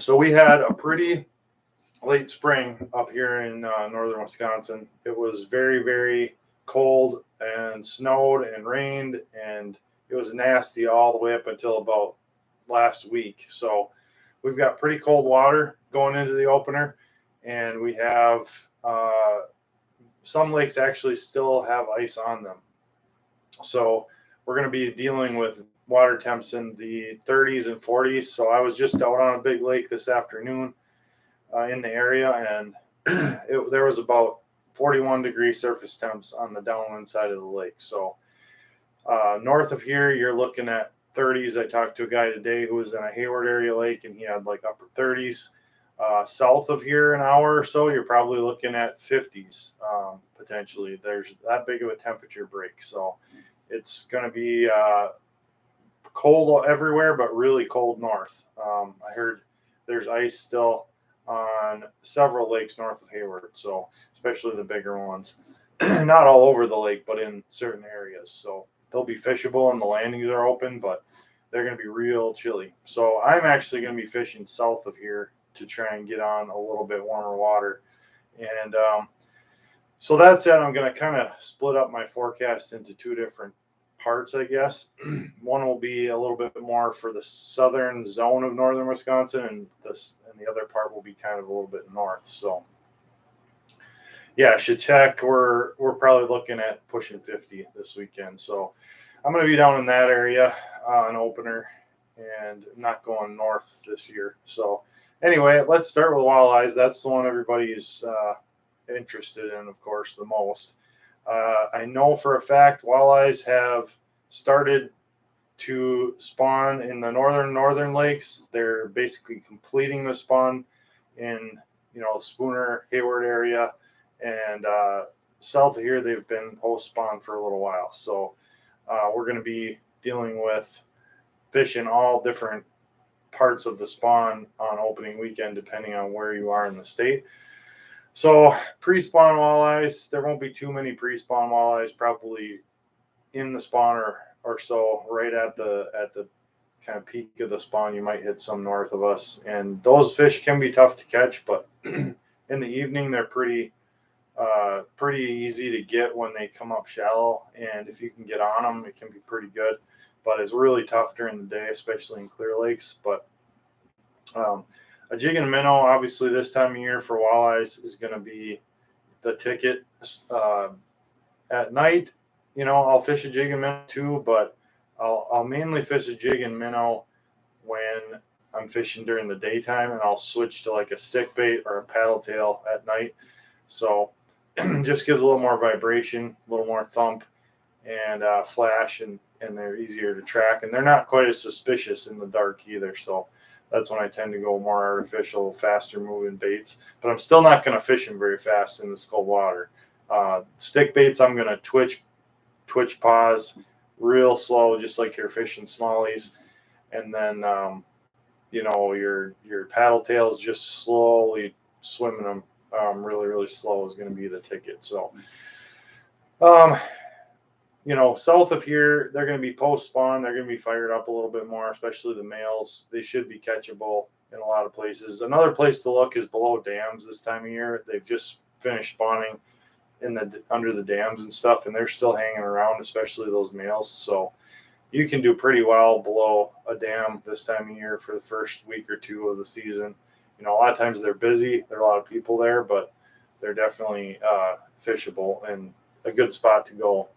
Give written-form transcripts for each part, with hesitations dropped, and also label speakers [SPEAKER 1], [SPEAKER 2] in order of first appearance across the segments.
[SPEAKER 1] So we had a pretty late spring up here in northern Wisconsin. It was very, very cold and snowed and rained, and it was nasty all the way up until about last week. So we've got pretty cold water going into the opener, and we have some lakes actually still have ice on them. So we're going to be dealing with water temps in the 30s and 40s. So I was just out on a big lake this afternoon in the area, and there was about 41-degree surface temps on the downwind side of the lake. So north of here, you're looking at 30s. I talked to a guy today who was in a Hayward area lake, and he had like upper 30s. South of here, an hour or so, you're probably looking at 50s potentially. There's that big of a temperature break. So it's going to be cold everywhere, but really cold north. I heard there's ice still on several lakes north of Hayward, so especially the bigger ones. Not all over the lake, but in certain areas. So they'll be fishable and the landings are open, but they're going to be real chilly. So I'm actually going to be fishing south of here to try and get on a little bit warmer water. And so that said, I'm going to kind of split up my forecast into two different parts, I guess. One will be a little bit more for the southern zone of northern Wisconsin, and the other part will be kind of a little bit north. So yeah, Chetek, we're probably looking at pushing 50 this weekend. So I'm going to be down in that area on opener and not going north this year. So anyway, let's start with walleyes. That's the one everybody's interested in, of course, the most. I know for a fact walleyes have started to spawn in the northern lakes. They're basically completing the spawn in Spooner, Hayward area, and south of here they've been post spawn for a little while. So we're going to be dealing with fish in all different parts of the spawn on opening weekend, depending on where you are in the state. So pre-spawn walleyes, there won't be too many pre-spawn walleyes, probably in the spawn or so, right at the kind of peak of the spawn. You might hit some north of us, and those fish can be tough to catch, but in the evening they're pretty easy to get when they come up shallow, and if you can get on them, it can be pretty good. But it's really tough during the day, especially in clear lakes. But a jig and a minnow, obviously, this time of year for walleyes is going to be the ticket. At night, I'll fish a jig and minnow too, but I'll mainly fish a jig and minnow when I'm fishing during the daytime, and I'll switch to like a stick bait or a paddle tail at night. So just gives a little more vibration, a little more thump, and flash, and they're easier to track, and they're not quite as suspicious in the dark either. So that's when I tend to go more artificial, faster moving baits. But I'm still not going to fish them very fast in this cold water. Stick baits, I'm going to twitch pause real slow, just like you're fishing smallies. And then, your paddle tails, just slowly swimming them really, really slow is going to be the ticket. So, south of here, they're going to be post-spawn. They're going to be fired up a little bit more, especially the males. They should be catchable in a lot of places. Another place to look is below dams this time of year. They've just finished spawning under the dams and stuff, and they're still hanging around, especially those males. So you can do pretty well below a dam this time of year for the first week or two of the season. A lot of times they're busy. There are a lot of people there, but they're definitely fishable and a good spot to go.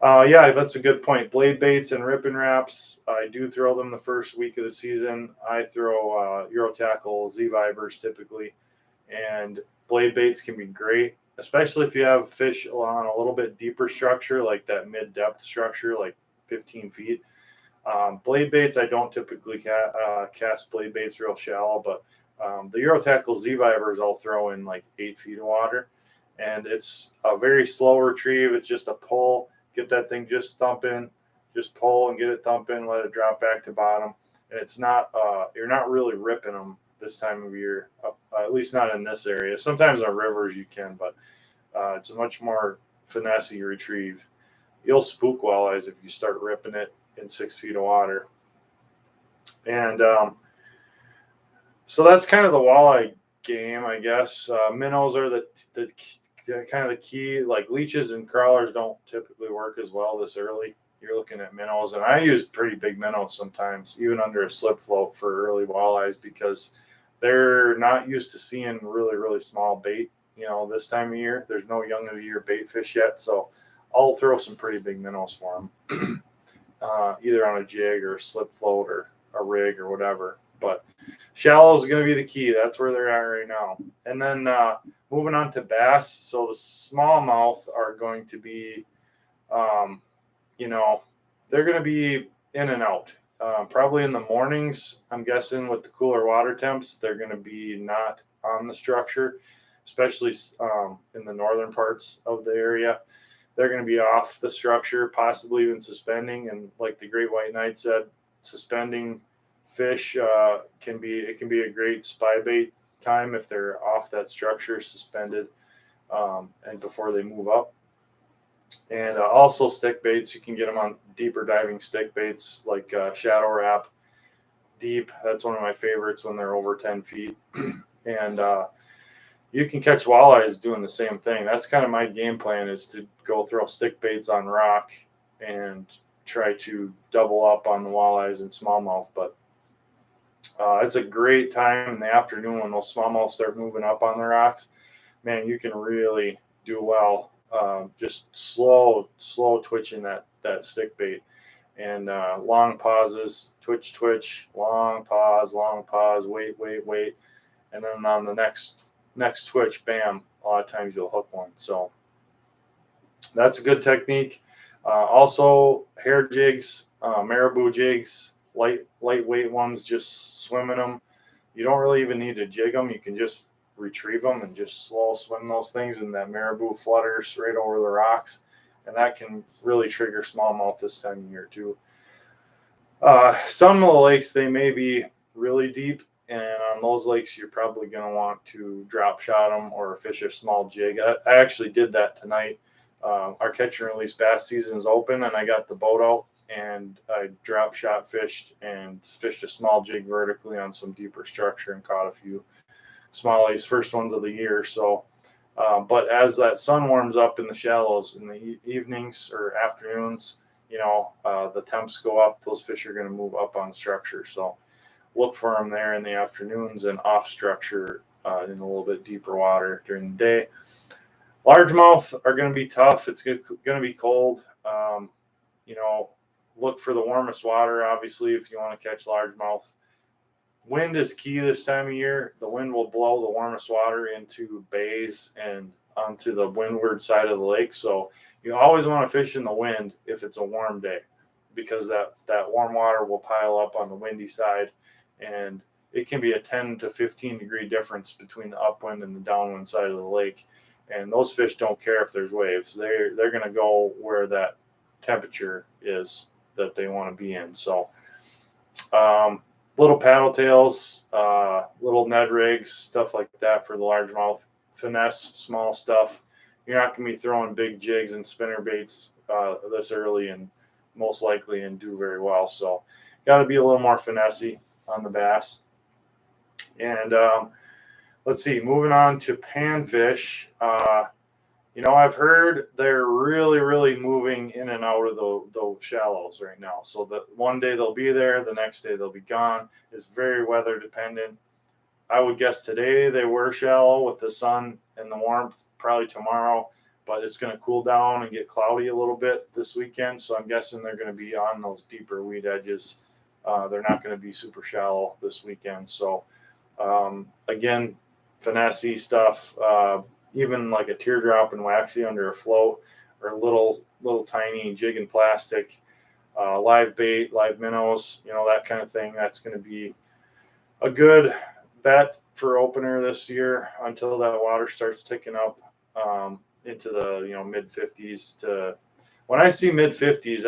[SPEAKER 1] Yeah, that's a good point. Blade baits and rip and wraps, I do throw them the first week of the season. I throw Euro Tackle Z-Vibers typically, and blade baits can be great, especially if you have fish on a little bit deeper structure, like that mid-depth structure, like 15 feet. Blade baits, I don't typically cast blade baits real shallow, but the Euro Tackle Z-Vibers I'll throw in like 8 feet of water, and it's a very slow retrieve. It's just a pull, get that thing just thumping, just pull and get it thumping, let it drop back to bottom. And it's not, you're not really ripping them this time of year, at least not in this area. Sometimes on rivers you can, but it's a much more finessey retrieve. You'll spook walleyes if you start ripping it in 6 feet of water. And So that's kind of the walleye game, I guess. Minnows are the kind of the key. Like leeches and crawlers don't typically work as well this early. You're looking at minnows, and I use pretty big minnows sometimes, even under a slip float for early walleyes, because they're not used to seeing really, really small bait. This time of year, there's no young of the year bait fish yet, so I'll throw some pretty big minnows for them, either on a jig or a slip float or a rig or whatever. But shallow is going to be the key. That's where they're at right now. And then moving on to bass. So the smallmouth are going to be, they're going to be in and out. Probably in the mornings, I'm guessing with the cooler water temps, they're going to be not on the structure, especially in the northern parts of the area. They're going to be off the structure, possibly even suspending. And like the great white knight said, suspending fish can be a great spy bait time if they're off that structure, suspended, and before they move up. And also stick baits, you can get them on deeper diving stick baits like shadow wrap deep. That's one of my favorites when they're over 10 feet. And you can catch walleyes doing the same thing. That's kind of my game plan, is to go throw stick baits on rock and try to double up on the walleyes and smallmouth. But it's a great time in the afternoon when those smallmouth start moving up on the rocks. Man, you can really do well. Just slow twitching that stick bait, and long pauses, twitch, long pause, wait, and then on the next twitch, bam, a lot of times you'll hook one. So that's a good technique. Also hair jigs, marabou jigs, lightweight ones, just swimming them. You don't really even need to jig them. You can just retrieve them and just slow swim those things, and that marabou flutters right over the rocks, and that can really trigger smallmouth this time of year too. Some of the lakes, they may be really deep, and on those lakes you're probably going to want to drop shot them or fish a small jig. I actually did that tonight. Our catch and release bass season is open, and I got the boat out and I drop shot fished a small jig vertically on some deeper structure and caught a few smallies, first ones of the year. So but as that sun warms up in the shallows in the evenings or afternoons, the temps go up, those fish are going to move up on structure. So look for them there in the afternoons and off structure in a little bit deeper water during the day. Largemouth are going to be tough. It's going to be cold. Look for the warmest water, obviously, if you want to catch largemouth. Wind is key this time of year. The wind will blow the warmest water into bays and onto the windward side of the lake. So you always want to fish in the wind if it's a warm day, because that warm water will pile up on the windy side, and it can be a 10 to 15 degree difference between the upwind and the downwind side of the lake. And those fish don't care if there's waves. They're going to go where that temperature is that they want to be in. So little paddle tails, little Ned rigs, stuff like that for the largemouth. Finesse, small stuff. You're not going to be throwing big jigs and spinner baits this early, and most likely, and do very well. So got to be a little more finessey on the bass. And let's see, moving on to panfish. I've heard they're really, really moving in and out of those shallows right now. So that one day they'll be there, the next day they'll be gone. It's very weather dependent. I would guess today they were shallow with the sun and the warmth, probably tomorrow, but it's going to cool down and get cloudy a little bit this weekend. So I'm guessing they're going to be on those deeper weed edges. They're not going to be super shallow this weekend. So again, finessey stuff, even like a teardrop and waxy under a float, or little tiny jig and plastic, live bait, live minnows, that kind of thing. That's going to be a good bet for opener this year until that water starts ticking up into the mid 50s. To when I see mid 50s,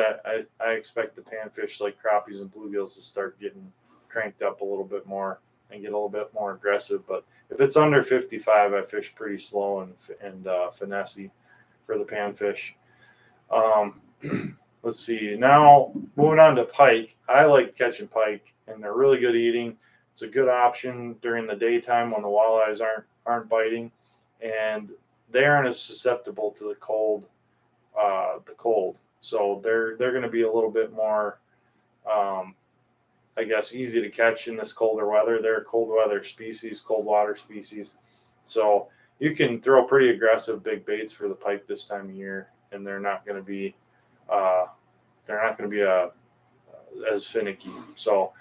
[SPEAKER 1] I expect the panfish like crappies and bluegills to start getting cranked up a little bit more and get a little bit more aggressive. But if it's under 55, I fish pretty slow and finessey for the panfish. Let's see. Now moving on to pike. I like catching pike, and they're really good eating. It's a good option during the daytime when the walleyes aren't biting, and they aren't as susceptible to the cold. So they're going to be a little bit more, I guess, easy to catch in this colder weather. They're a cold weather species, cold water species. So you can throw pretty aggressive big baits for the pike this time of year, and they're not going to be as finicky. So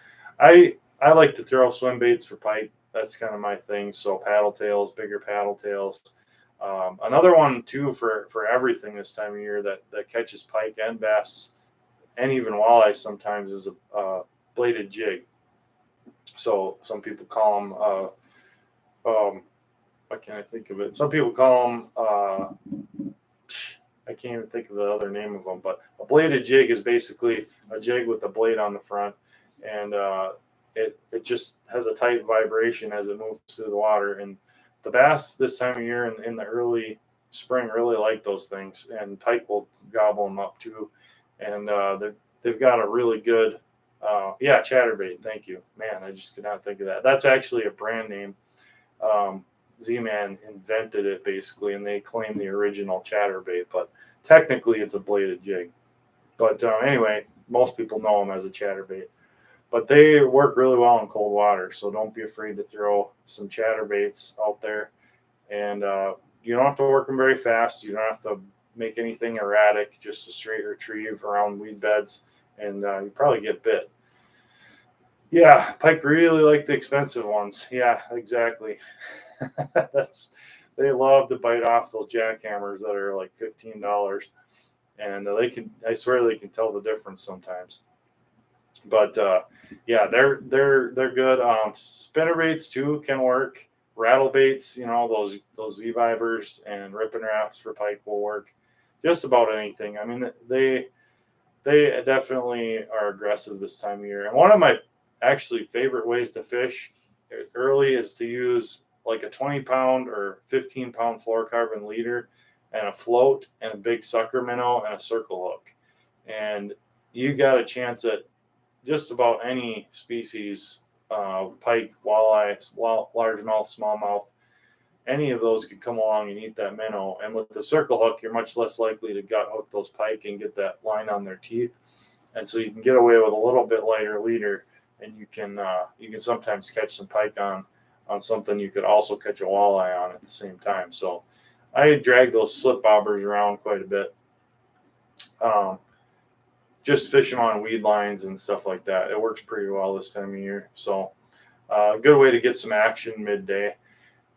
[SPEAKER 1] I like to throw swim baits for pike. That's kind of my thing. So paddle tails, bigger paddle tails. Another one too for everything this time of year that catches pike and bass and even walleye sometimes is a bladed jig. So some people call them what can I think of it? Some people call them I can't even think of the other name of them, but a bladed jig is basically a jig with a blade on the front, and it just has a tight vibration as it moves through the water. And the bass this time of year in the early spring really like those things, and pike will gobble them up too. And they've got a really good, chatterbait. Thank you, man. I just could not think of that. That's actually a brand name. Z-Man invented it basically, and they claim the original chatterbait, but technically it's a bladed jig. But anyway, most people know them as a chatterbait. But they work really well in cold water, so don't be afraid to throw some chatterbaits out there. And you don't have to work them very fast. You don't have to make anything erratic, just a straight retrieve around weed beds, and you probably get bit. Yeah, pike really like the expensive ones. Yeah, exactly. They love to bite off those jackhammers that are like $15, and I swear they can tell the difference sometimes. But yeah, they're good. Spinner baits too can work. Rattle baits, those Z vibers and ripping wraps for pike will work. Just about anything. I mean, they definitely are aggressive this time of year. And one of my actually favorite ways to fish early is to use like a 20-pound or 15-pound fluorocarbon leader and a float and a big sucker minnow and a circle hook. And you got a chance at just about any species of pike, walleye, largemouth, smallmouth. Any of those could come along and eat that minnow. And with the circle hook, you're much less likely to gut hook those pike and get that line on their teeth. And so you can get away with a little bit lighter leader, and you can sometimes catch some pike on something you could also catch a walleye on at the same time. So I drag those slip bobbers around quite a bit. Just fishing on weed lines and stuff like that. It works pretty well this time of year. So a good way to get some action midday.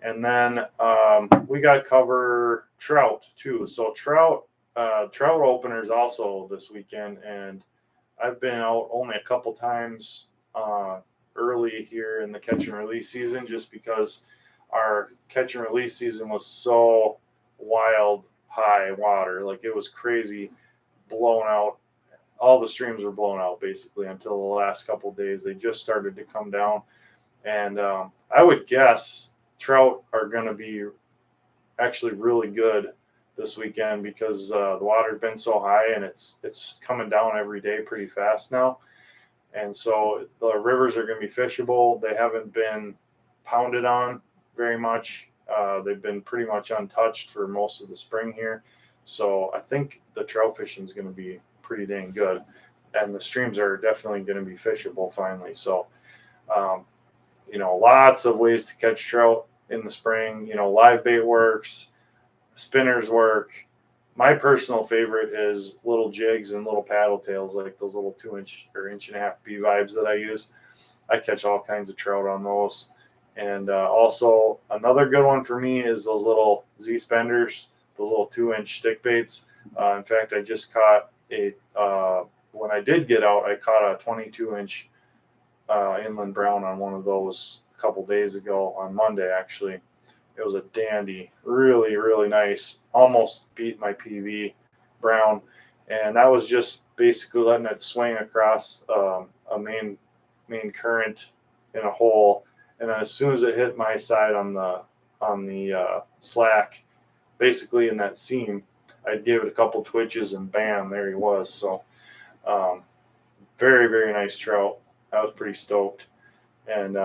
[SPEAKER 1] And then we got to cover trout too. So trout openers also this weekend, and I've been out only a couple times early here in the catch and release season, just because our catch and release season was so wild high water. Like, it was crazy, blown out. All the streams were blown out basically until the last couple of days. They just started to come down, and I would guess trout are going to be actually really good this weekend because the water's been so high, and it's coming down every day pretty fast now. And so the rivers are going to be fishable. They haven't been pounded on very much. They've been pretty much untouched for most of the spring here. So I think the trout fishing is going to be pretty dang good. And the streams are definitely going to be fishable finally. So, lots of ways to catch trout in the spring. Live bait works, spinners work. My personal favorite is little jigs and little paddle tails, like those little 2-inch or 1.5-inch B vibes that I use. I catch all kinds of trout on those. And also another good one for me is those little Z spenders, those little 2-inch stick baits. In fact, I just caught when I did get out, I caught a 22-inch inland brown on one of those a couple days ago on Monday, actually. It was a dandy, really, really nice. Almost beat my PV brown. And that was just basically letting it swing across a main current in a hole. And then as soon as it hit my side on the slack, basically in that seam, I gave it a couple twitches and bam, there he was. So very, very nice trout. I was pretty stoked. And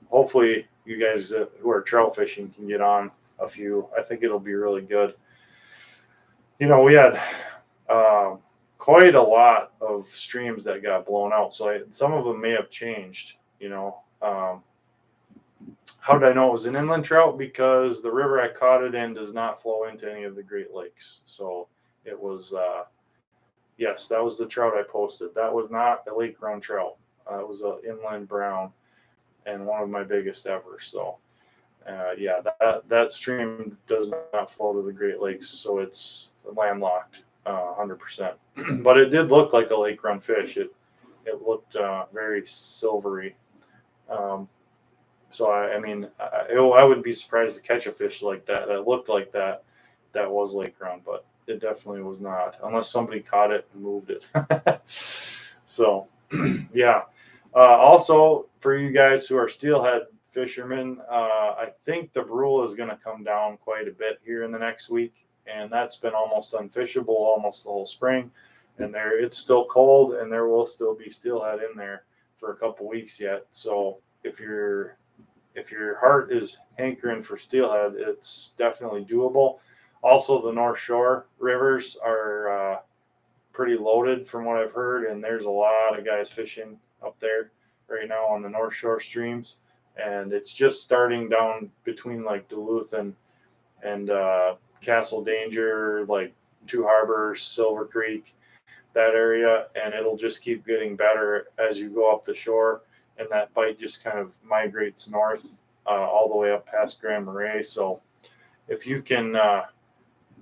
[SPEAKER 1] hopefully you guys who are trout fishing can get on a few. I think it'll be really good. We had quite a lot of streams that got blown out. So some of them may have changed. How did I know it was an inland trout? Because the river I caught it in does not flow into any of the Great Lakes. So it was, yes, that was the trout I posted. That was not a lake grown trout. It was an inland brown and one of my biggest ever. So, yeah, that stream does not flow to the Great Lakes. So it's landlocked 100%. But it did look like a lake run fish. It looked very silvery. So I mean, I wouldn't be surprised to catch a fish like that looked like that was lake run, but it definitely was not, unless somebody caught it and moved it. So, yeah. Also, for you guys who are steelhead fishermen, I think the rule is going to come down quite a bit here in the next week, and that's been almost unfishable almost the whole spring. And it's still cold, and there will still be steelhead in there for a couple weeks yet. So if your heart is hankering for steelhead, it's definitely doable. Also, the North Shore rivers are pretty loaded from what I've heard, and there's a lot of guys fishing up there right now on the North Shore streams. And it's just starting down between like Duluth and Castle Danger, like Two Harbors, Silver Creek, that area, and it'll just keep getting better as you go up the shore, and that bite just kind of migrates north all the way up past Grand Marais. So if you can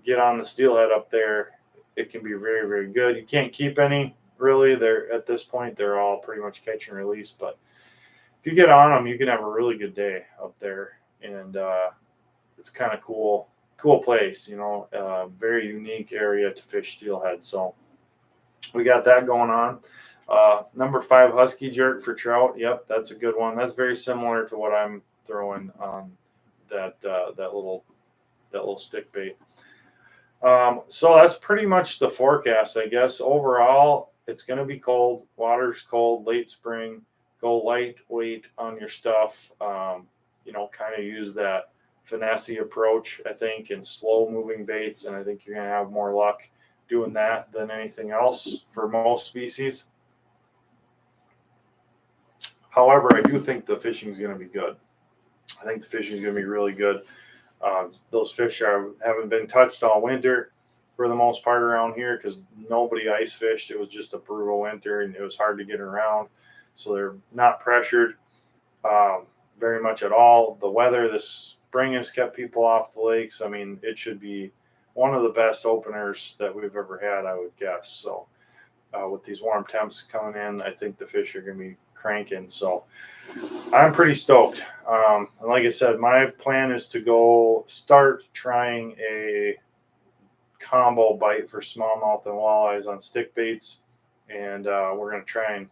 [SPEAKER 1] get on the steelhead up there, it can be very, very good. You can't keep any really. They're at this point, they're all pretty much catch and release, but if you get on them, you can have a really good day up there. And it's kind of cool place, very unique area to fish steelhead. So we got that going on. Number 5 husky jerk for trout. Yep, that's a good one. That's very similar to what I'm throwing on that little stick bait. So that's pretty much the forecast, I guess. Overall, it's going to be cold. Water's cold, late spring. Go lightweight on your stuff. Kind of use that finesse approach, I think, and slow moving baits. And I think you're going to have more luck doing that than anything else for most species. However, I do think the fishing is going to be good. I think the fishing is going to be really good. Those fish haven't been touched all winter for the most part around here because nobody ice fished. It was just a brutal winter and it was hard to get around. So they're not pressured very much at all. The weather this spring has kept people off the lakes. I mean, it should be one of the best openers that we've ever had, I would guess. So with these warm temps coming in, I think the fish are going to be cranking. So I'm pretty stoked. And like I said, my plan is to go start trying a combo bite for smallmouth and walleyes on stick baits. And we're going to try and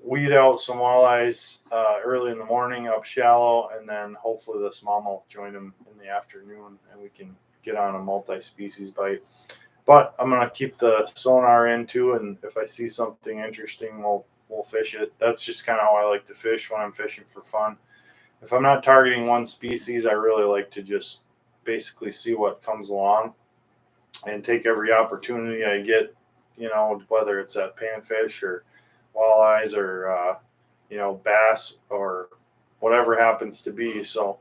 [SPEAKER 1] weed out some walleyes early in the morning up shallow, and then hopefully the smallmouth join them in the afternoon and we can get on a multi-species bite. But I'm going to keep the sonar in too, and if I see something interesting, we'll fish it. That's just kind of how I like to fish when I'm fishing for fun. If I'm not targeting one species, I really like to just basically see what comes along and take every opportunity I get, whether it's at panfish or walleyes or, bass or whatever happens to be. So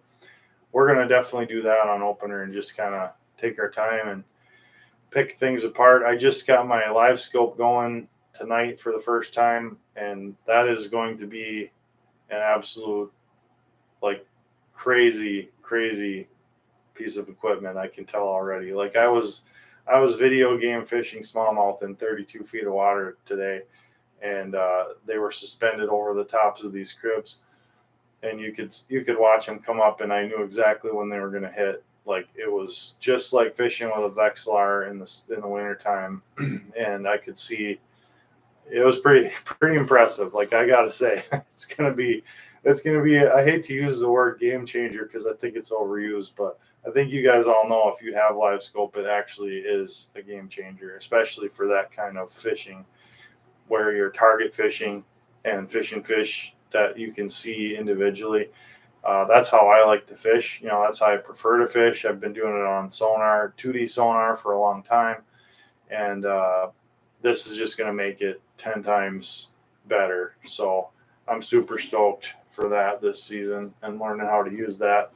[SPEAKER 1] we're going to definitely do that on opener and just kind of take our time and pick things apart. I just got my live scope going tonight for the first time, and that is going to be an absolute crazy piece of equipment. I can tell already. Like I was video game fishing smallmouth in 32 feet of water today, and they were suspended over the tops of these cribs, and you could watch them come up, and I knew exactly when they were going to hit. Like it was just like fishing with a Vexilar in the wintertime, and I could see it was pretty impressive. Like I gotta say, it's gonna be. I hate to use the word game changer because I think it's overused, but I think you guys all know if you have live scope, it actually is a game changer, especially for that kind of fishing where you're target fishing and fishing fish that you can see individually. That's how I like to fish. That's how I prefer to fish. I've been doing it on sonar, 2D sonar for a long time. And this is just going to make it 10 times better. So I'm super stoked for that this season and learning how to use that.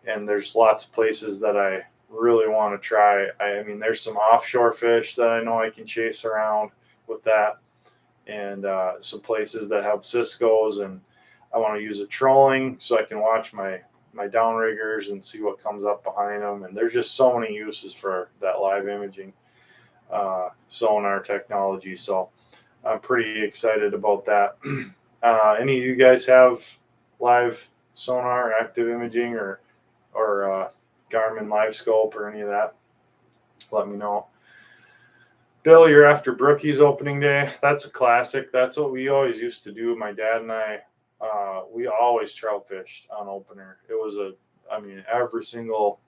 [SPEAKER 1] And there's lots of places that I really want to try. I mean, there's some offshore fish that I know I can chase around with that, and some places that have Cisco's, and I want to use it trolling so I can watch my downriggers and see what comes up behind them. And there's just so many uses for that live imaging sonar technology. So I'm pretty excited about that. Any of you guys have live sonar, active imaging, or Garmin Live Scope or any of that? Let me know. Bill, you're after Brookie's opening day. That's a classic. That's what we always used to do. My dad and I, we always trout fished on opener. It was every single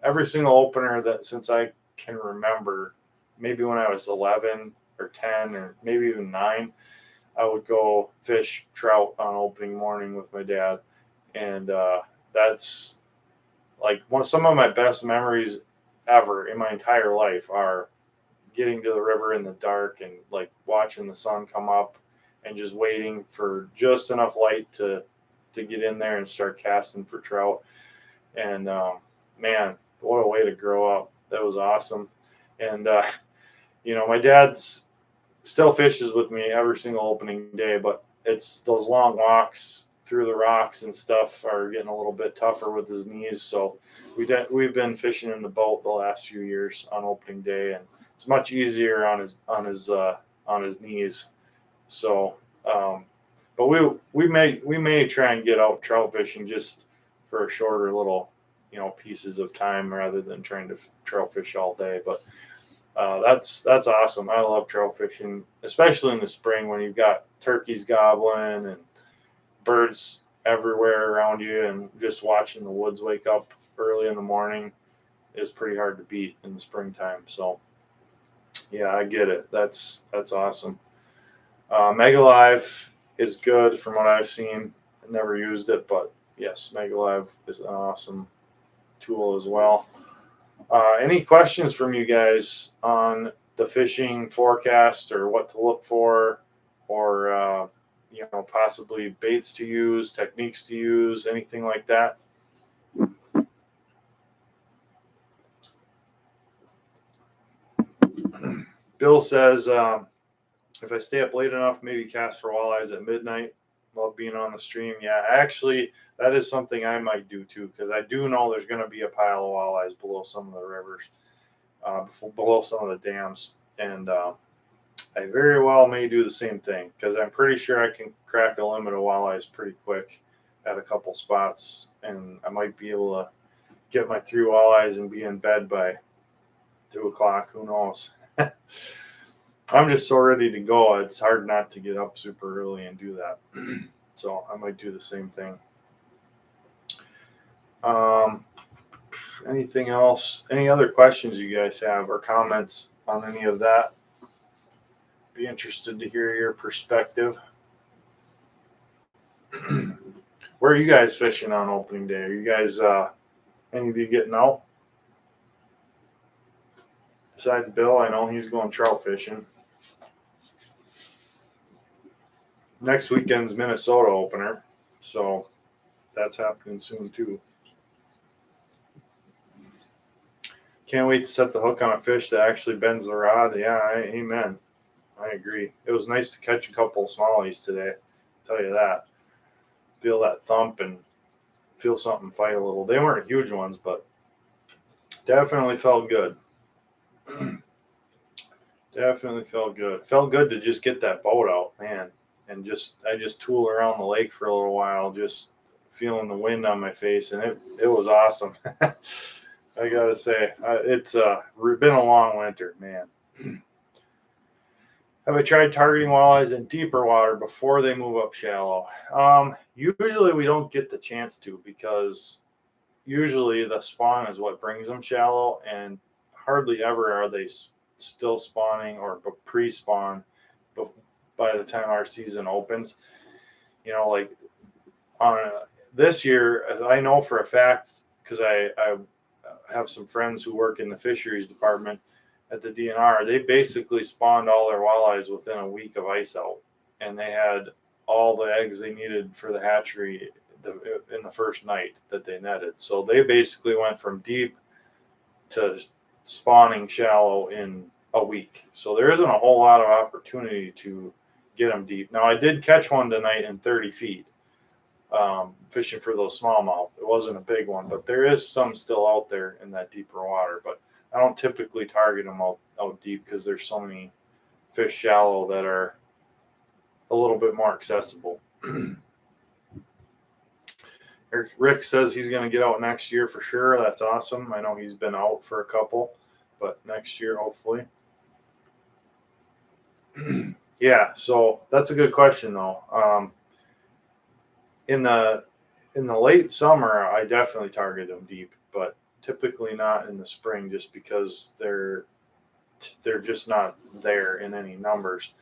[SPEAKER 1] opener that since I can remember, maybe when I was 11 or 10 or maybe even 9, I would go fish trout on opening morning with my dad. And that's like some of my best memories ever in my entire life are getting to the river in the dark and like watching the sun come up and just waiting for just enough light to get in there and start casting for trout. And man, what a way to grow up. That was awesome. And my dad's still fishes with me every single opening day, but it's those long walks through the rocks and stuff are getting a little bit tougher with his knees. So we've been fishing in the boat the last few years on opening day, and it's much easier on his knees. So, but we may try and get out trout fishing just for a shorter little, pieces of time rather than trying to trout fish all day. But that's awesome. I love trout fishing, especially in the spring when you've got turkeys gobbling and birds everywhere around you, and just watching the woods wake up early in the morning is pretty hard to beat in the springtime. So yeah, I get it. That's awesome. Mega Live is good from what I've seen. I've never used it, but yes, Mega Live is an awesome tool as well. Any questions from you guys on the fishing forecast or what to look for, or possibly baits to use, techniques to use, anything like that? Bill says, if I stay up late enough, maybe cast for walleyes at midnight. Love being on the stream. Yeah, actually, that is something I might do too, because I do know there's going to be a pile of walleyes below some of the rivers, below some of the dams. And I very well may do the same thing, because I'm pretty sure I can crack a limit of walleyes pretty quick at a couple spots, and I might be able to get my 3 walleyes and be in bed by 2 o'clock. Who knows? I'm just so ready to go. It's hard not to get up super early and do that. So I might do the same thing. Anything else? Any other questions you guys have or comments on any of that? Be interested to hear your perspective. Where are you guys fishing on opening day? Are you guys, any of you getting out? Besides Bill, I know he's going trout fishing. Next weekend's Minnesota opener, so that's happening soon too. Can't wait to set the hook on a fish that actually bends the rod. Yeah, amen. I agree. It was nice to catch a couple of smallies today. I'll tell you that. Feel that thump and feel something fight a little. They weren't huge ones, but definitely felt good. Definitely felt good. Felt good to just get that boat out, man. And I just tool around the lake for a little while, just feeling the wind on my face, and it was awesome. I gotta say, it's been a long winter, man. Have I tried targeting walleyes in deeper water before they move up shallow? Usually we don't get the chance to, because usually the spawn is what brings them shallow, and hardly ever are they still spawning or pre-spawn by the time our season opens. You know, like on this year, I know for a fact because I have some friends who work in the fisheries department at the DNR. They basically spawned all their walleyes within a week of ice out, and they had all the eggs they needed for the hatchery in the first night that they netted. So they basically went from deep to spawning shallow in a week. So there isn't a whole lot of opportunity to get them deep. Now I did catch one tonight in 30 feet, fishing for those smallmouth. It wasn't a big one, but there is some still out there in that deeper water. But I don't typically target them out deep because there's so many fish shallow that are a little bit more accessible. Rick says he's going to get out next year for sure. That's awesome. I know he's been out for a couple, but next year, hopefully. Yeah, so that's a good question, though. In the late summer, I definitely target them deep, but typically not in the spring just because they're just not there in any numbers.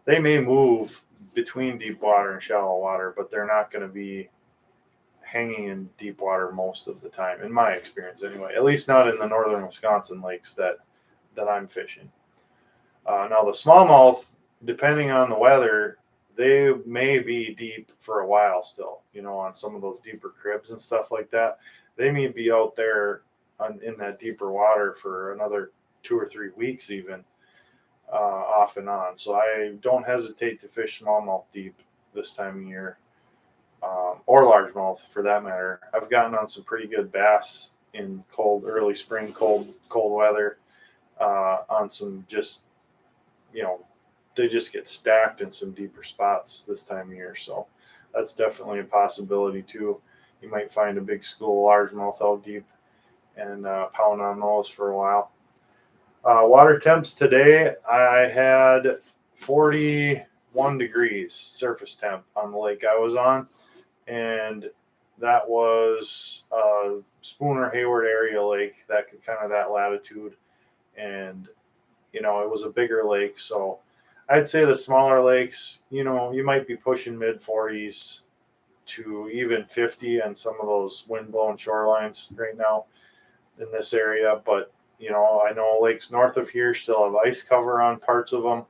[SPEAKER 1] They may move between deep water and shallow water, but they're not going to be hanging in deep water most of the time, in my experience anyway, at least not in the northern Wisconsin lakes that I'm fishing. Now the smallmouth, depending on the weather, they may be deep for a while still, you know, on some of those deeper cribs and stuff like that. They may be out there in that deeper water for another 2 or 3 weeks even, off and on. So I don't hesitate to fish smallmouth deep this time of year. Or largemouth for that matter. I've gotten on some pretty good bass in early spring, cold weather, on some just, you know, they just get stacked in some deeper spots this time of year. So that's definitely a possibility too. You might find a big school of largemouth out deep and pound on those for a while. Water temps today, I had 41 degrees surface temp on the lake I was on. And that was Spooner Hayward area lake, that latitude. And, you know, it was a bigger lake. So I'd say the smaller lakes, you know, you might be pushing mid 40s to even 50 on some of those wind-blown shorelines right now in this area. But, you know, I know lakes north of here still have ice cover on parts of them,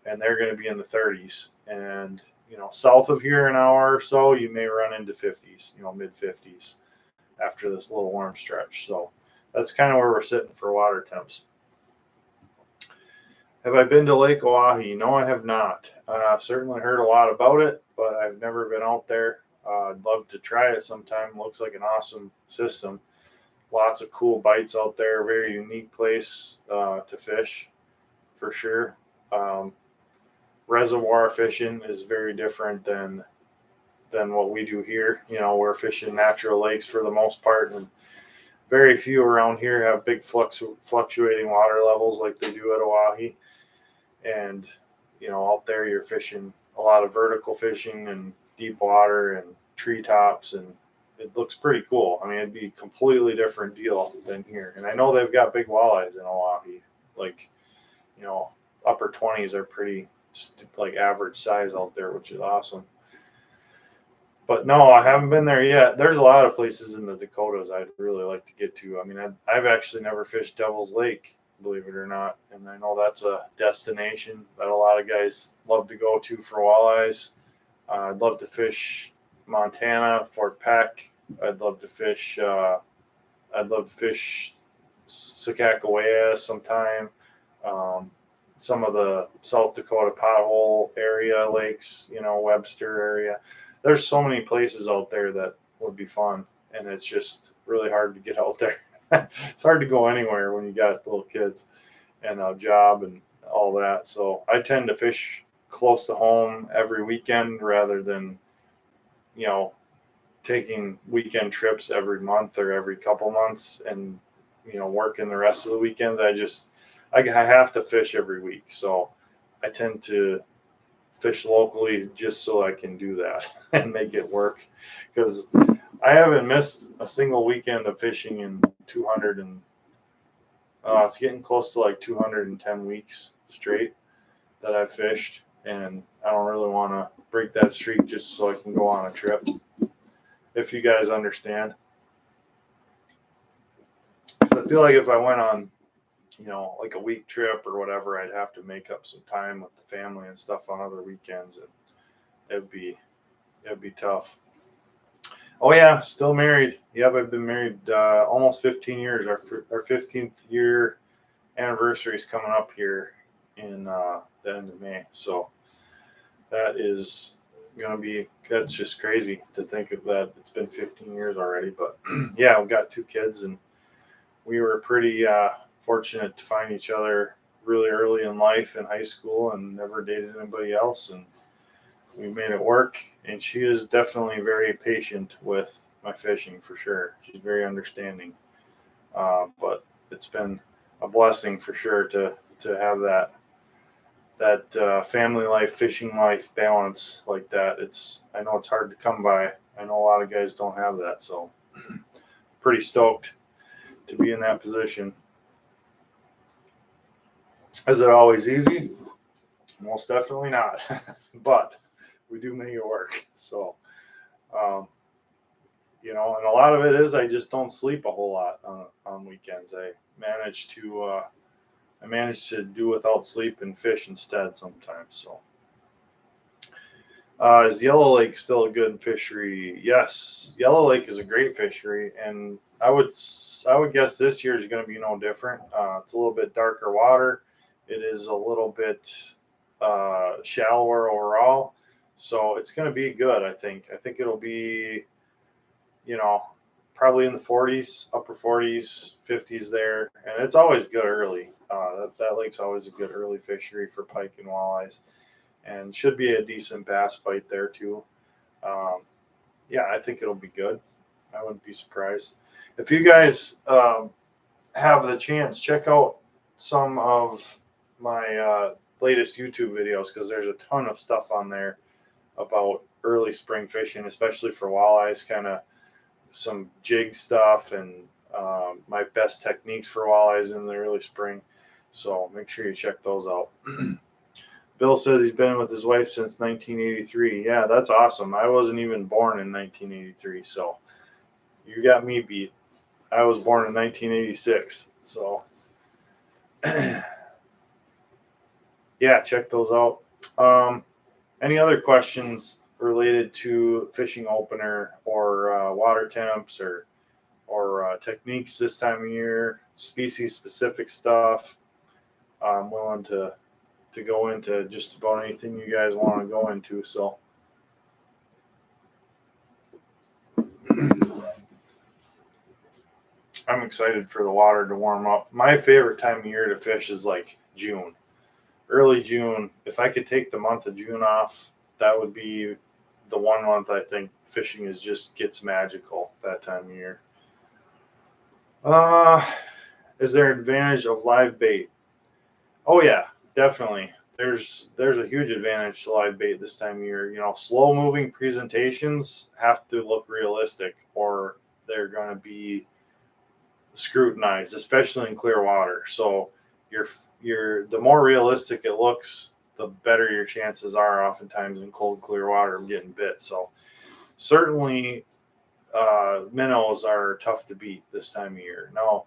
[SPEAKER 1] and they're going to be in the 30s. And you know, south of here an hour or so, you may run into 50s, you know, mid 50s after this little warm stretch. So that's kind of where we're sitting for water temps. Have I been to Lake Oahe? No, I have not. I've certainly heard a lot about it, but I've never been out there. I'd love to try it sometime. Looks like an awesome system. Lots of cool bites out there. Very unique place to fish, for sure. Reservoir fishing is very different than what we do here. You know, we're fishing natural lakes for the most part, and very few around here have big fluctuating water levels like they do at Oahe. And, you know, out there you're fishing a lot of vertical fishing and deep water and treetops, and it looks pretty cool. I mean, it'd be a completely different deal than here. And I know they've got big walleyes in Oahe. Like, you know, upper 20s are pretty like average size out there, which is awesome. But no, I haven't been there yet. There's a lot of places in the Dakotas I'd really like to get to. I mean, I've actually never fished Devil's Lake, believe it or not, and I know that's a destination that a lot of guys love to go to for walleyes. I'd love to fish Montana, Fort Peck. I'd love to fish Sakakawea sometime. Some of the South Dakota pothole area lakes, you know, Webster area. There's so many places out there that would be fun, and it's just really hard to get out there. It's hard to go anywhere when you got little kids and a job and all that. So I tend to fish close to home every weekend rather than, you know, taking weekend trips every month or every couple months and, you know, working the rest of the weekends. I have to fish every week, so I tend to fish locally just so I can do that and make it work, because I haven't missed a single weekend of fishing in 200 and it's getting close to like 210 weeks straight that I've fished, and I don't really want to break that streak just so I can go on a trip, if you guys understand. So I feel like if I went on, like a week trip or whatever, I'd have to make up some time with the family and stuff on other weekends, and it'd be tough. Oh yeah, still married. Yep, I've been married almost 15 years. Our 15th year anniversary is coming up here in the end of May. So that's just crazy to think of that. It's been 15 years already, but yeah, we've got 2 kids, and we were pretty fortunate to find each other really early in life in high school and never dated anybody else. And we made it work, and she is definitely very patient with my fishing for sure. She's very understanding, but it's been a blessing for sure to have that family life, fishing life balance like that. I know it's hard to come by. I know a lot of guys don't have that, so pretty stoked to be in that position. Is it always easy? Most definitely not, but we do make it work. So, and a lot of it is I just don't sleep a whole lot on weekends. I manage to do without sleep and fish instead sometimes. So, is Yellow Lake still a good fishery? Yes, Yellow Lake is a great fishery, and I would guess this year is going to be no different. It's a little bit darker water. It is a little bit shallower overall, so it's going to be good. I think it'll be, probably in the 40s, upper 40s, 50s there, and it's always good early. That lake's always a good early fishery for pike and walleyes, and should be a decent bass bite there too. Yeah, I think it'll be good. I wouldn't be surprised. If you guys have the chance, check out some of my latest YouTube videos, because there's a ton of stuff on there about early spring fishing, especially for walleyes, kind of some jig stuff, and my best techniques for walleyes in the early spring. So make sure you check those out. Bill says he's been with his wife since 1983. Yeah, that's awesome. I wasn't even born in 1983, so you got me beat. I was born in 1986, so yeah, check those out. Any other questions related to fishing opener or water temps or techniques this time of year, species specific stuff? I'm willing to go into just about anything you guys want to go into. So I'm excited for the water to warm up. My favorite time of year to fish is like June, early June. If I could take the month of June off, that would be the one month I think fishing gets magical that time of year. Is there an advantage of live bait? Oh yeah, definitely. There's a huge advantage to live bait this time of year. Slow moving presentations have to look realistic, or they're going to be scrutinized, especially in clear water. So the more realistic it looks, the better your chances are oftentimes in cold, clear water of getting bit. So certainly minnows are tough to beat this time of year. Now,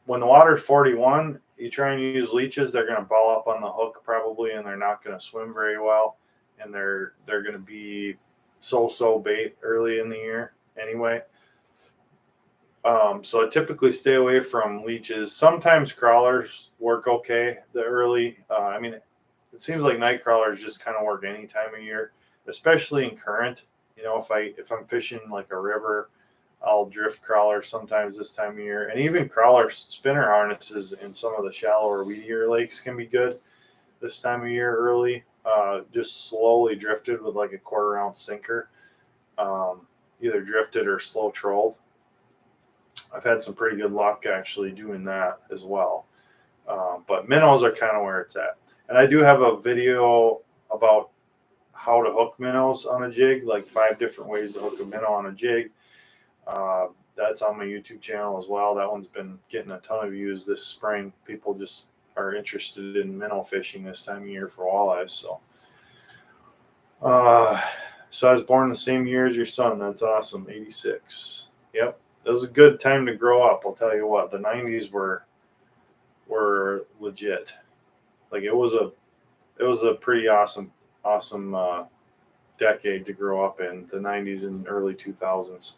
[SPEAKER 1] when the water's 41, you try and use leeches, they're going to ball up on the hook probably, and they're not going to swim very well, and they're going to be so bait early in the year anyway. So I typically stay away from leeches. Sometimes crawlers work okay the early. It seems like night crawlers just kind of work any time of year, especially in current. If I'm fishing like a river, I'll drift crawlers sometimes this time of year. And even crawler spinner harnesses in some of the shallower, weedier lakes can be good this time of year early. Just slowly drifted with like a 1/4 ounce sinker, either drifted or slow trolled. I've had some pretty good luck actually doing that as well. But minnows are kind of where it's at. And I do have a video about how to hook minnows on a jig, like 5 different ways to hook a minnow on a jig. That's on my YouTube channel as well. That one's been getting a ton of views this spring. People just are interested in minnow fishing this time of year for walleyes. So So I was born the same year as your son. That's awesome. 86. Yep. It was a good time to grow up. I'll tell you what, the 90s were legit. Like it was a pretty awesome decade to grow up in, the 90s and early 2000s.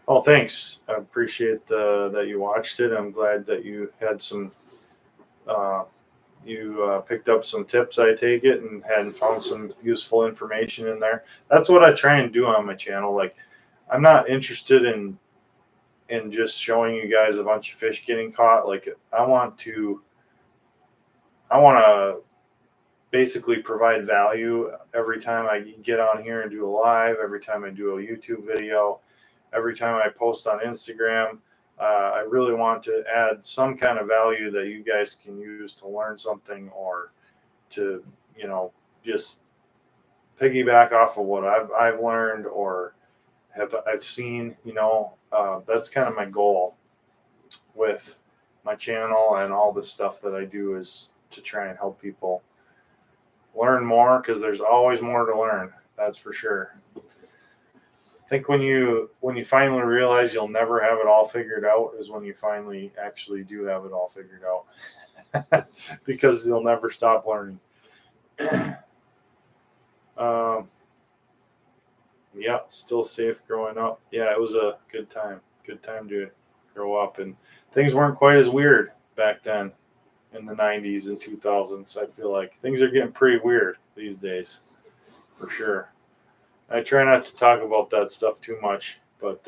[SPEAKER 1] Oh, thanks. I appreciate that you watched it. I'm glad that you had some uh, picked up some tips, I take it, and found some useful information in there. That's what I try and do on my channel. Like, I'm not interested in just showing you guys a bunch of fish getting caught. Like, I want to basically provide value every time I get on here and do a live, every time I do a YouTube video, every time I post on Instagram. I really want to add some kind of value that you guys can use to learn something, or to, just piggyback off of what I've learned or I've seen. That's kind of my goal with my channel and all the stuff that I do, is to try and help people learn more, because there's always more to learn. That's for sure. I think when you finally realize you'll never have it all figured out is when you finally actually do have it all figured out, because you'll never stop learning. Yeah, still safe growing up. Yeah, it was a good time. Good time to grow up, and things weren't quite as weird back then in the 90s and 2000s. I feel like things are getting pretty weird these days, for sure. I try not to talk about that stuff too much, but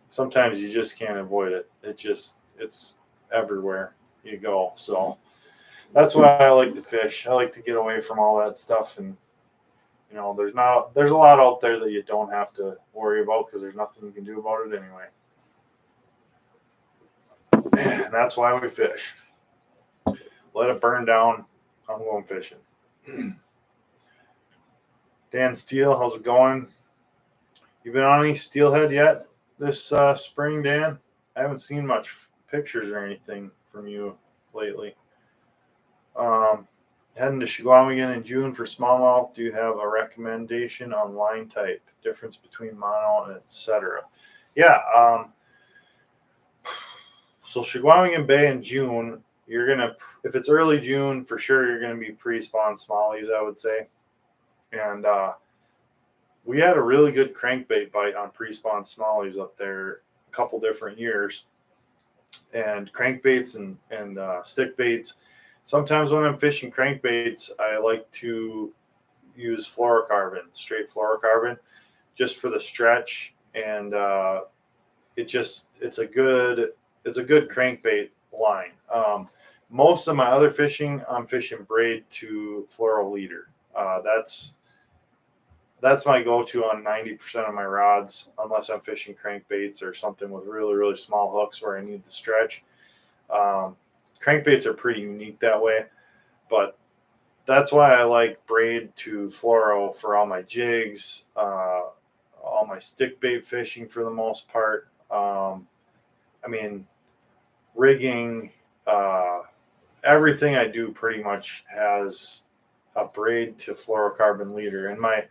[SPEAKER 1] sometimes you just can't avoid it. It's everywhere you go. So that's why I like to fish. I like to get away from all that stuff, and there's a lot out there that you don't have to worry about, because there's nothing you can do about it anyway. And that's why we fish. Let it burn down. I'm going fishing. Dan Steele, how's it going? You been on any steelhead yet this spring, Dan? I haven't seen much pictures or anything from you lately. Heading to Shawinigan in June for smallmouth. Do you have a recommendation on line type, difference between mono and etc.? Yeah. So Shawinigan Bay in June, if it's early June, for sure you're gonna be pre-spawn smallies, I would say. And we had a really good crankbait bite on pre-spawn smallies up there a couple different years. And crankbaits and stick baits. Sometimes when I'm fishing crankbaits, I like to use fluorocarbon, straight fluorocarbon, just for the stretch, and it's a good crankbait line. Most of my other fishing, I'm fishing braid to fluoro leader. That's my go-to on 90% of my rods, unless I'm fishing crankbaits or something with really, really small hooks where I need the stretch. Crankbaits are pretty unique that way, but that's why I like braid to fluoro for all my jigs, all my stick bait fishing for the most part. Rigging, everything I do pretty much has a braid to fluorocarbon leader, and my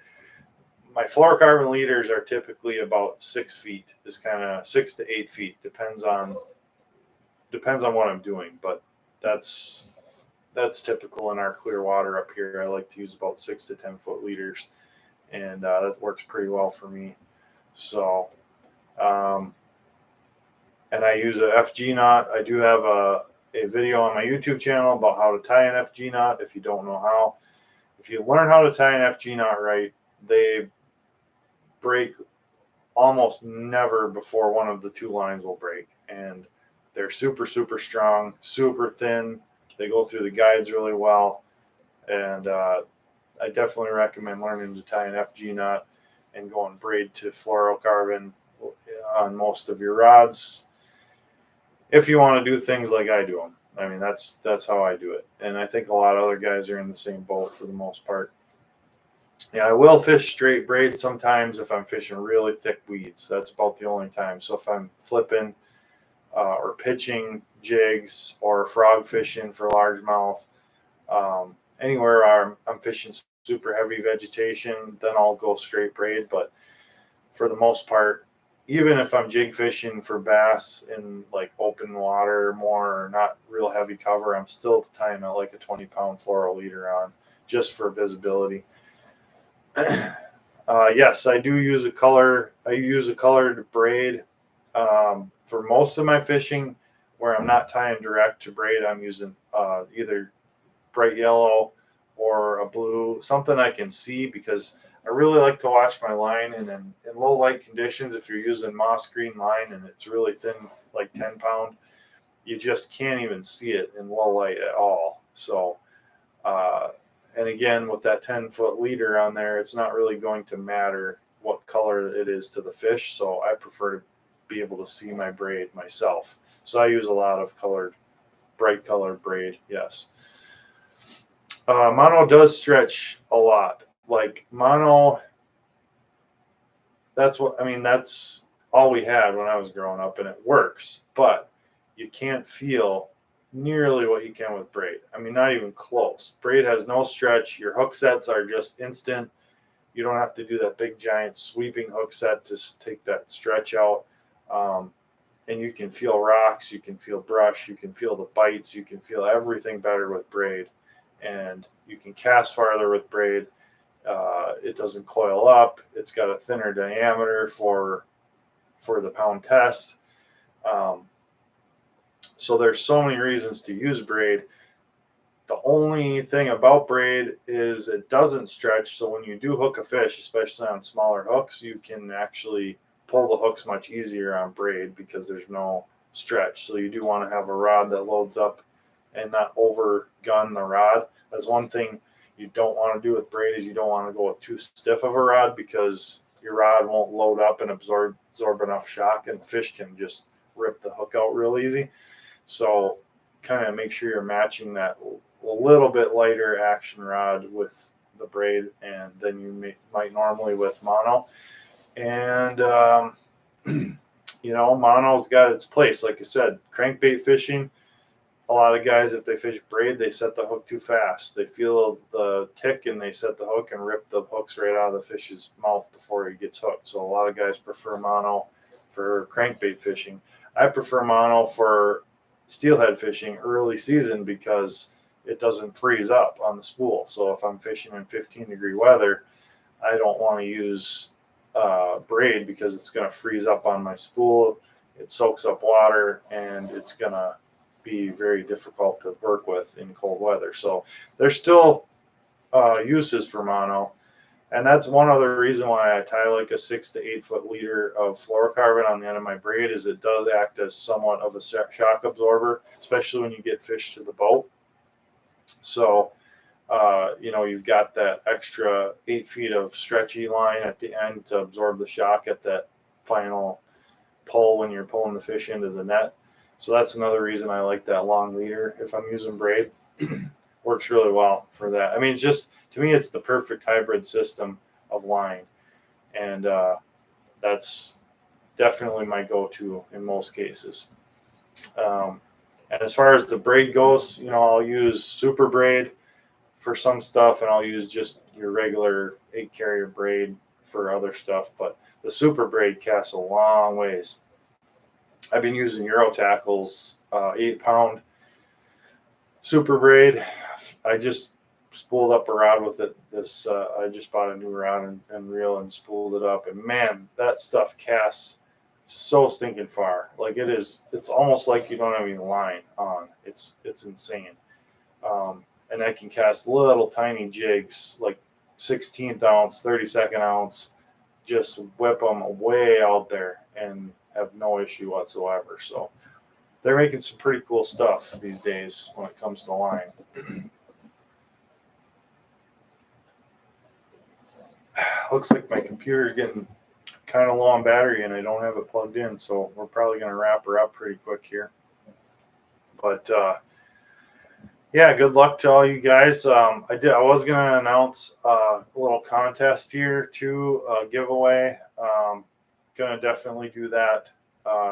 [SPEAKER 1] fluorocarbon leaders are typically about 6 feet. Is kind of 6 to 8 feet, depends on what I'm doing, but that's typical in our clear water up here. I like to use about 6 to 10 foot leaders, and that works pretty well for me. So, and I use a FG knot. I do have a video on my YouTube channel about how to tie an FG knot. If you don't know how, if you learn how to tie an FG knot right, they break almost never before one of the two lines will break, and they're super, super strong, super thin. They go through the guides really well, and I definitely recommend learning to tie an FG knot and going braid to fluorocarbon on most of your rods, if you want to do things like I do them. I mean, that's how I do it, and I think a lot of other guys are in the same boat for the most part. Yeah, I will fish straight braid sometimes if I'm fishing really thick weeds. That's about the only time. So if I'm flipping or pitching jigs or frog fishing for largemouth, anywhere I'm fishing super heavy vegetation, then I'll go straight braid. But for the most part, even if I'm jig fishing for bass in like open water more or not real heavy cover, I'm still tying like a 20-pound fluoro leader on just for visibility. Yes, I do use a color. I use a colored braid for most of my fishing. Where I'm not tying direct to braid, I'm using either bright yellow or a blue, something I can see, because I really like to watch my line. And then in low light conditions, if you're using moss green line and it's really thin, like 10-pound, you just can't even see it in low light at all. So, and again, with that 10-foot leader on there, it's not really going to matter what color it is to the fish. So I prefer to be able to see my braid myself. So I use a lot of bright colored braid. Yes. Mono does stretch a lot. Like mono, that's all we had when I was growing up, and it works, but you can't feel nearly what you can with braid. I mean, not even close. Braid has no stretch. Your hook sets are just instant. You don't have to do that big giant sweeping hook set to take that stretch out. And you can feel rocks, you can feel brush, you can feel the bites, you can feel everything better with braid. And you can cast farther with braid. It doesn't coil up. It's got a thinner diameter for the pound test. So there's so many reasons to use braid. The only thing about braid is it doesn't stretch. So when you do hook a fish, especially on smaller hooks, you can actually pull the hooks much easier on braid because there's no stretch. So you do want to have a rod that loads up and not overgun the rod. That's one thing you don't want to do with braid, is you don't want to go with too stiff of a rod, because your rod won't load up and absorb enough shock, and the fish can just rip the hook out real easy. So kind of make sure you're matching that a little bit lighter action rod with the braid, and then you might normally with mono. And mono's got its place. Like I said, crankbait fishing, a lot of guys, if they fish braid, they set the hook too fast. They feel the tick and they set the hook and rip the hooks right out of the fish's mouth before he gets hooked. So a lot of guys prefer mono for crankbait fishing. I prefer mono for steelhead fishing early season because it doesn't freeze up on the spool. So if I'm fishing in 15-degree weather, I don't want to use braid because it's going to freeze up on my spool. It soaks up water, and it's going to be very difficult to work with in cold weather. So there's still uses for mono, and that's one other reason why I tie like a 6 to 8 foot leader of fluorocarbon on the end of my braid, is it does act as somewhat of a shock absorber, especially when you get fish to the boat. So you've got that extra 8 feet of stretchy line at the end to absorb the shock at that final pull when you're pulling the fish into the net. So that's another reason I like that long leader if I'm using braid. Works really well for that. I mean, to me, it's the perfect hybrid system of line. And that's definitely my go-to in most cases. And as far as the braid goes, I'll use super braid for some stuff, and I'll use just your regular 8-carrier braid for other stuff. But the super braid casts a long ways. I've been using Euro tackles, 8-pound super braid. I just spooled up a rod with it. I just bought a new rod and reel and spooled it up, and man, that stuff casts so stinking far. Like it's almost like you don't have any line on. It's insane. And I can cast little tiny jigs, like 16th ounce, 32nd ounce, just whip them way out there and have no issue whatsoever. So they're making some pretty cool stuff these days when it comes to line. Looks like my computer's getting kind of low on battery and I don't have it plugged in, so we're probably going to wrap her up pretty quick here. But yeah, good luck to all you guys. I was going to announce a little contest here too, giveaway. Going to definitely do that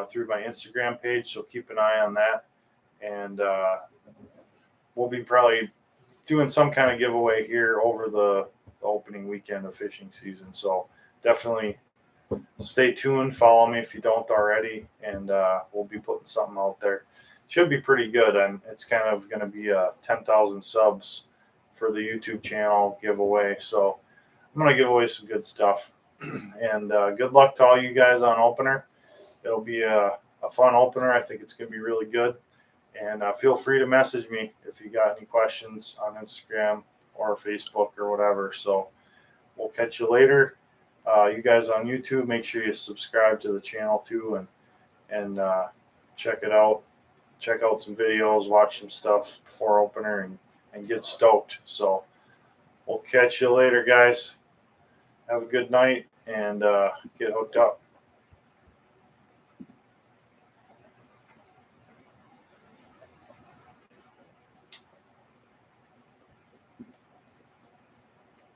[SPEAKER 1] through my Instagram page, so keep an eye on that. And we'll be probably doing some kind of giveaway here over the the opening weekend of fishing season. So definitely stay tuned. Follow me if you don't already, and we'll be putting something out there. Should be pretty good. And it's kind of going to be a 10,000 subs for the YouTube channel giveaway. So I'm going to give away some good stuff. And good luck to all you guys on opener. It'll be a fun opener. I think it's going to be really good. And feel free to message me if you got any questions on Instagram or Facebook or whatever. So we'll catch you later. You guys on YouTube, make sure you subscribe to the channel too, and check it out. Check out some videos, watch some stuff before opener, and get stoked. So we'll catch you later, guys. Have a good night and get hooked up.